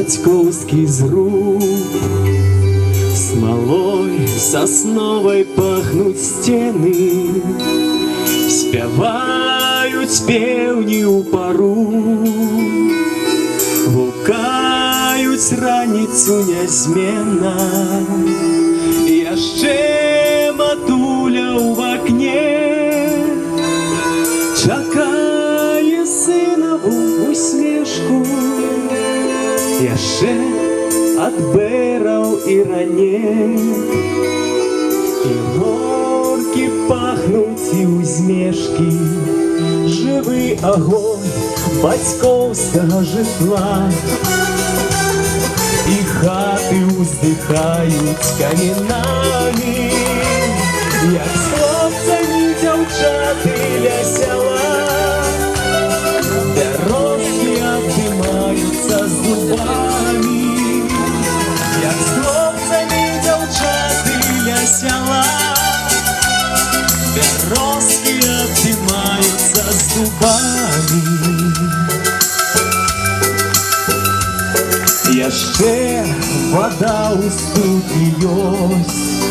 батьківський зруб, смолой сосновой пахнуть стены, спявають певні у пару, гукають раніцю нязменно. Яще матуля у вокне чакає синову усмішку, яще отбирав і раней, і горки пахнуть, і узмешки, живий огонь батьківського житла, і хати уздихають камінами, як з хлопцями дівчати ля села, дорожки обнімаються зубами, як з хлопцями дівчати ля села, дорожки обнімаються зубами. Яще вода у ступі ёсть,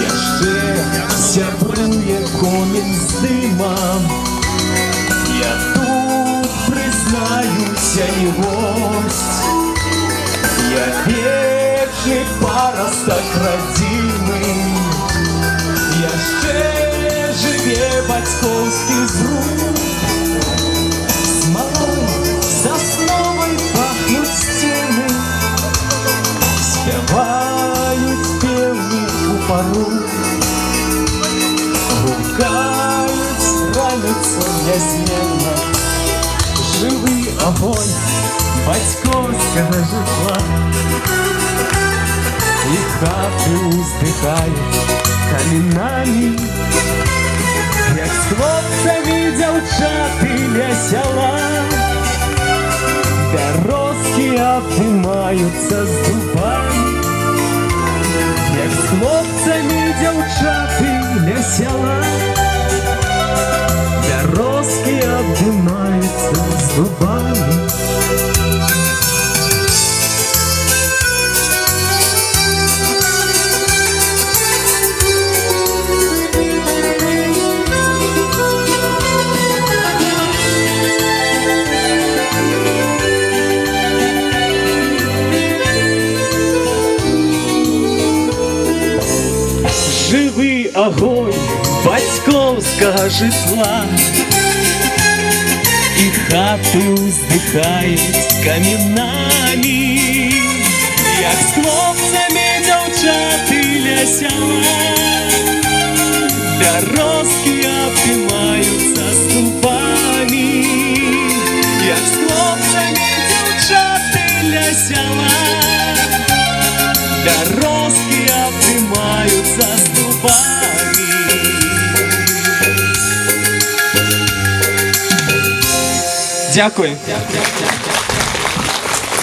яще сябрує комін з димом. Я тут признаюся не гость, я вічний паросток родимый, яще живе батьківський зруб, смолой сосновой пахнуть стены, спевают певни у пару, гукают, ранятся незменно, живий огонь батьківського житла, і хати уздихають камінами, як з хлопцями дівчати ля села, дорожки обнімаються зубами, як з хлопцями дівчати ля села, дорожки обнімаються зубами. Живий огонь батьківського житла, і хати уздихають камінами, як з хлопцями дівчати ля села, дорожки обнімаються ступами, як з хлопцями дівчати ля села, дорожки обнімаються ступами. Дякую.